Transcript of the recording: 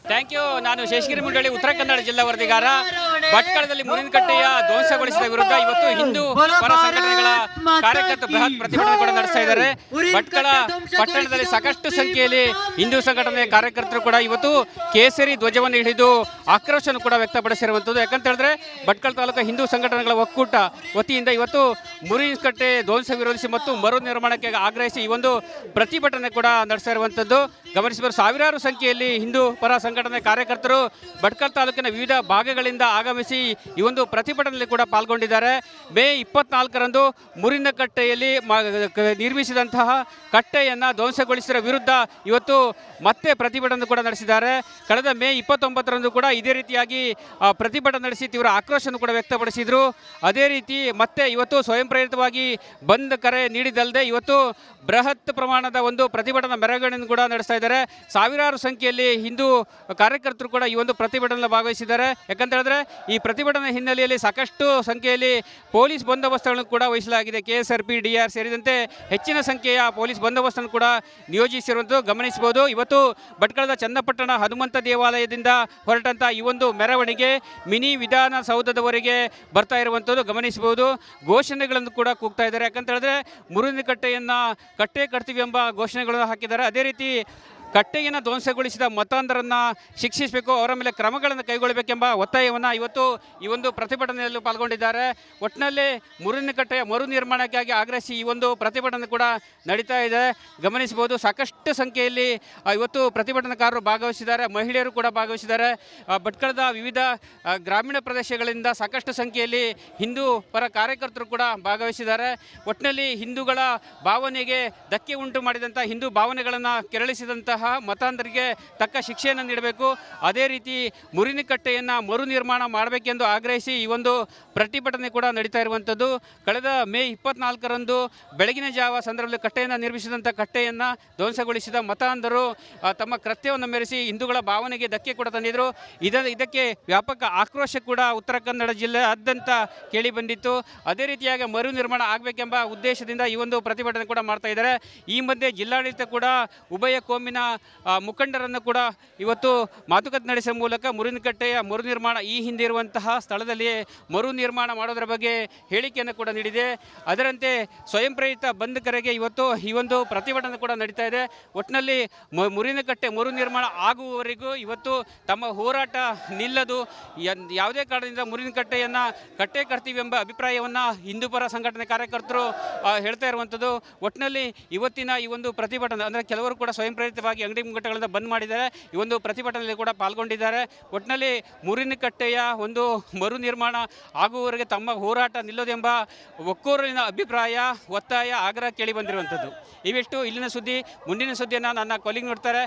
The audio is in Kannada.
Thank you. ನಾನು ಶೇಷಗಿರಿ ಮುಂಡಳ್ಳಿ, ಉತ್ತರ ಕನ್ನಡ ಜಿಲ್ಲಾ ವರದಿಗಾರ. ಭಟ್ಕಳದಲ್ಲಿ ಮುರಿನಕಟ್ಟೆಯ ಧ್ವಂಸಗೊಳಿಸಿದ ವಿರುದ್ಧ ಇವತ್ತು ಹಿಂದೂ ಪರ ಸಂಘಟನೆಗಳ ಕಾರ್ಯಕರ್ತರು ಬೃಹತ್ ಪ್ರತಿಭಟನೆ ಕೂಡ ನಡೆಸ್ತಾ ಇದ್ದಾರೆ. ಭಟ್ಕಳ ಪಟ್ಟಣದಲ್ಲಿ ಸಾಕಷ್ಟು ಸಂಖ್ಯೆಯಲ್ಲಿ ಹಿಂದೂ ಸಂಘಟನೆಯ ಕಾರ್ಯಕರ್ತರು ಕೂಡ ಇವತ್ತು ಕೇಸರಿ ಧ್ವಜವನ್ನು ಹಿಡಿದು ಆಕ್ರೋಶವನ್ನು ಕೂಡ ವ್ಯಕ್ತಪಡಿಸಿರುವಂಥದ್ದು. ಯಾಕಂತ ಹೇಳಿದ್ರೆ ಭಟ್ಕಳ ತಾಲೂಕು ಹಿಂದೂ ಸಂಘಟನೆಗಳ ಒಕ್ಕೂಟ ವತಿಯಿಂದ ಇವತ್ತು ಮುರಿನಕಟ್ಟೆ ಧ್ವಂಸ ವಿರೋಧಿಸಿ ಮತ್ತು ಮರು ನಿರ್ಮಾಣಕ್ಕೆ ಆಗ್ರಹಿಸಿ ಈ ಒಂದು ಪ್ರತಿಭಟನೆ ಕೂಡ ನಡೆಸ್ತಾ ಇರುವಂಥದ್ದು ಗಮನಿಸಬಹುದು. ಸಾವಿರಾರು ಸಂಖ್ಯೆಯಲ್ಲಿ ಹಿಂದೂ ಪರ ಸಂಘಟನೆ ಕಾರ್ಯಕರ್ತರು ಭಟ್ಕಳ ತಾಲೂಕಿನ ವಿವಿಧ ಭಾಗಗಳಿಂದ ಆಗಮಿಸಿ ಈ ಒಂದು ಪ್ರತಿಭಟನೆಯಲ್ಲಿ ಕೂಡ ಪಾಲ್ಗೊಂಡಿದ್ದಾರೆ. ಮೇ 24ರಂದು ಮುರಿನಕಟ್ಟೆಯಲ್ಲಿ ನಿರ್ಮಿಸಿದಂತಹ ಕಟ್ಟೆಯನ್ನು ಧ್ವಂಸಗೊಳಿಸಿದ ವಿರುದ್ಧ ಇವತ್ತು ಮತ್ತೆ ಪ್ರತಿಭಟನೆ ಕೂಡ ನಡೆಸಿದ್ದಾರೆ. ಕಳೆದ ಮೇ 29ರಂದು ಕೂಡ ಇದೇ ರೀತಿಯಾಗಿ ಪ್ರತಿಭಟನೆ ನಡೆಸಿ ತೀವ್ರ ಆಕ್ರೋಶವನ್ನು ಕೂಡ ವ್ಯಕ್ತಪಡಿಸಿದರು. ಅದೇ ರೀತಿ ಮತ್ತೆ ಇವತ್ತು ಸ್ವಯಂ ಪ್ರೇರಿತವಾಗಿ ಬಂದ್ ಕರೆ ನೀಡಿದಲ್ಲದೆ ಇವತ್ತು ಬೃಹತ್ ಪ್ರಮಾಣದ ಒಂದು ಪ್ರತಿಭಟನಾ ಮೆರವಣಿಗೆಯನ್ನು ಕೂಡ ನಡೆಸ್ತಾ ಇದ್ದಾರೆ. ಸಾವಿರಾರು ಸಂಖ್ಯೆಯಲ್ಲಿ ಹಿಂದೂ ಕಾರ್ಯಕರ್ತರು ಕೂಡ ಈ ಒಂದು ಪ್ರತಿಭಟನೆಯಲ್ಲಿ ಭಾಗವಹಿಸಿದ್ದಾರೆ. ಯಾಕಂತ ಹೇಳಿದ್ರೆ ಈ ಪ್ರತಿಭಟನೆ ಹಿನ್ನೆಲೆಯಲ್ಲಿ ಸಾಕಷ್ಟು ಸಂಖ್ಯೆಯಲ್ಲಿ ಪೊಲೀಸ್ ಬಂದೋಬಸ್ತುಗಳನ್ನು ಕೂಡ ವಹಿಸಲಾಗಿದೆ. KSRP, DR ಸೇರಿದಂತೆ ಹೆಚ್ಚಿನ ಸಂಖ್ಯೆಯ ಪೊಲೀಸ್ ಬಂದೋಬಸ್ತನ್ನು ಕೂಡ ನಿಯೋಜಿಸಿರುವಂಥದ್ದು ಗಮನಿಸಬಹುದು. ಇವತ್ತು ಭಟ್ಕಳದ ಚನ್ನಪಟ್ಟಣ ಹನುಮಂತ ದೇವಾಲಯದಿಂದ ಹೊರಟಂಥ ಈ ಒಂದು ಮೆರವಣಿಗೆ ಮಿನಿ ವಿಧಾನಸೌಧದವರೆಗೆ ಬರ್ತಾ ಇರುವಂಥದ್ದು ಗಮನಿಸಬಹುದು. ಘೋಷಣೆಗಳನ್ನು ಕೂಡ ಕೂಗ್ತಾ ಇದ್ದಾರೆ. ಯಾಕಂತ ಹೇಳಿದ್ರೆ ಮುರಿನಕಟ್ಟೆಯನ್ನು ಕಟ್ಟೆ ಕಟ್ತೀವಿ ಎಂಬ ಘೋಷಣೆಗಳನ್ನು ಹಾಕಿದ್ದಾರೆ. ಅದೇ ರೀತಿ ಕಟ್ಟೆಯನ್ನು ಧ್ವಂಸಗೊಳಿಸಿದ ಮತಾಂಧರನ್ನು ಶಿಕ್ಷಿಸಬೇಕು, ಅವರ ಮೇಲೆ ಕ್ರಮಗಳನ್ನು ಕೈಗೊಳ್ಳಬೇಕೆಂಬ ಒತ್ತಾಯವನ್ನು ಇವತ್ತು ಈ ಒಂದು ಪ್ರತಿಭಟನೆಯಲ್ಲಿ ಪಾಲ್ಗೊಂಡಿದ್ದಾರೆ. ಒಟ್ಟಿನಲ್ಲಿ ಮುರಿನಕಟ್ಟೆಯ ಮರು ನಿರ್ಮಾಣಕ್ಕಾಗಿ ಆಗ್ರಹಿಸಿ ಈ ಒಂದು ಪ್ರತಿಭಟನೆ ಕೂಡ ನಡೀತಾ ಇದೆ ಗಮನಿಸಬಹುದು. ಸಾಕಷ್ಟು ಸಂಖ್ಯೆಯಲ್ಲಿ ಇವತ್ತು ಪ್ರತಿಭಟನಾಕಾರರು ಭಾಗವಹಿಸಿದ್ದಾರೆ, ಮಹಿಳೆಯರು ಕೂಡ ಭಾಗವಹಿಸಿದ್ದಾರೆ. ಭಟ್ಕಳದ ವಿವಿಧ ಗ್ರಾಮೀಣ ಪ್ರದೇಶಗಳಿಂದ ಸಾಕಷ್ಟು ಸಂಖ್ಯೆಯಲ್ಲಿ ಹಿಂದೂ ಪರ ಕಾರ್ಯಕರ್ತರು ಕೂಡ ಭಾಗವಹಿಸಿದ್ದಾರೆ. ಒಟ್ಟಿನಲ್ಲಿ ಹಿಂದೂಗಳ ಭಾವನೆಗೆ ಧಕ್ಕೆ ಉಂಟು ಮಾಡಿದಂಥ, ಹಿಂದೂ ಭಾವನೆಗಳನ್ನು ಕೆರಳಿಸಿದಂತಹ ಮತಾಂಧರಿಗೆ ತಕ್ಕ ಶಿಕ್ಷೆಯನ್ನು ನೀಡಬೇಕು, ಅದೇ ರೀತಿ ಮುರಿನಕಟ್ಟೆಯನ್ನು ಮರು ನಿರ್ಮಾಣ ಮಾಡಬೇಕೆಂದು ಆಗ್ರಹಿಸಿ ಈ ಒಂದು ಪ್ರತಿಭಟನೆ ಕೂಡ ನಡೀತಾ ಇರುವಂಥದ್ದು. ಕಳೆದ ಮೇ 24ರಂದು ಬೆಳಗಿನ ಜಾವ ಸಂದರ್ಭದಲ್ಲಿ ಕಟ್ಟೆಯನ್ನು ನಿರ್ಮಿಸಿದಂಥ ಕಟ್ಟೆಯನ್ನು ಧ್ವಂಸಗೊಳಿಸಿದ ಮತಾಂಧರು ತಮ್ಮ ಕೃತ್ಯವನ್ನು ಮೆರೆಸಿ ಹಿಂದೂಗಳ ಭಾವನೆಗೆ ಧಕ್ಕೆ ಕೂಡ ತಂದಿದ್ದರು. ಇದಕ್ಕೆ ವ್ಯಾಪಕ ಆಕ್ರೋಶ ಕೂಡ ಉತ್ತರ ಕನ್ನಡ ಜಿಲ್ಲೆಯಾದ್ಯಂತ ಕೇಳಿ ಬಂದಿತ್ತು. ಅದೇ ರೀತಿಯಾಗಿ ಮರು ನಿರ್ಮಾಣ ಆಗಬೇಕೆಂಬ ಉದ್ದೇಶದಿಂದ ಈ ಒಂದು ಪ್ರತಿಭಟನೆ ಕೂಡ ಮಾಡ್ತಾ ಇದ್ದಾರೆ. ಈ ಮಧ್ಯೆ ಜಿಲ್ಲಾಡಳಿತ ಕೂಡ ಉಭಯ ಕೋಮಿನ ಮುಖಂಡರನ್ನು ಕೂಡ ಇವತ್ತು ಮಾತುಕತೆ ನಡೆಸುವ ಮೂಲಕ ಮುರಿನಕಟ್ಟೆಯ ಮರು ನಿರ್ಮಾಣ ಈ ಹಿಂದೆ ಇರುವಂತಹ ಸ್ಥಳದಲ್ಲಿ ಮರು ನಿರ್ಮಾಣ ಮಾಡೋದರ ಬಗ್ಗೆ ಹೇಳಿಕೆಯನ್ನು ಕೂಡ ನೀಡಿದೆ. ಅದರಂತೆ ಸ್ವಯಂ ಪ್ರೇರಿತ ಬಂದ್ ಕರೆಗೆ ಇವತ್ತು ಈ ಒಂದು ಪ್ರತಿಭಟನೆ ಕೂಡ ನಡೀತಾ ಇದೆ. ಒಟ್ಟಿನಲ್ಲಿ ಮುರಿನಕಟ್ಟೆ ಮರು ನಿರ್ಮಾಣ ಆಗುವವರೆಗೂ ಇವತ್ತು ತಮ್ಮ ಹೋರಾಟ ನಿಲ್ಲದು, ಯಾವುದೇ ಕಾರಣದಿಂದ ಮುರಿನಕಟ್ಟೆಯನ್ನು ಕಟ್ಟೆ ಕಟ್ತೀವಿ ಎಂಬ ಅಭಿಪ್ರಾಯವನ್ನು ಹಿಂದೂ ಪರ ಸಂಘಟನೆ ಕಾರ್ಯಕರ್ತರು ಹೇಳ್ತಾ ಇರುವಂಥದ್ದು. ಒಟ್ಟಿನಲ್ಲಿ ಇವತ್ತಿನ ಈ ಒಂದು ಪ್ರತಿಭಟನೆ ಅಂದರೆ ಕೆಲವರು ಕೂಡ ಸ್ವಯಂ ಪ್ರೇರಿತವಾಗಿ ಅಂಗಡಿ ಮುಂಗಟ್ಟುಗಳಿಂದ ಬಂದ್ ಮಾಡಿದ್ದಾರೆ, ಈ ಒಂದು ಪ್ರತಿಭಟನೆಯಲ್ಲಿ ಕೂಡ ಪಾಲ್ಗೊಂಡಿದ್ದಾರೆ. ಒಟ್ಟಿನಲ್ಲಿ ಮುರಿನಕಟ್ಟೆಯ ಒಂದು ಮರು ನಿರ್ಮಾಣ ಆಗುವವರೆಗೆ ತಮ್ಮ ಹೋರಾಟ ನಿಲ್ಲೋದೆಂಬ ಒಕ್ಕೂರಿನ ಅಭಿಪ್ರಾಯ, ಒತ್ತಾಯ, ಆಗ್ರಹ ಕೇಳಿ ಬಂದಿರುವಂಥದ್ದು. ಇವಿಷ್ಟು ಇಲ್ಲಿನ ಸುದ್ದಿ. ಮುಂದಿನ ಸುದ್ದಿಯನ್ನು ನನ್ನ ಕೊಲಿಗ್ ನೋಡ್ತಾರೆ.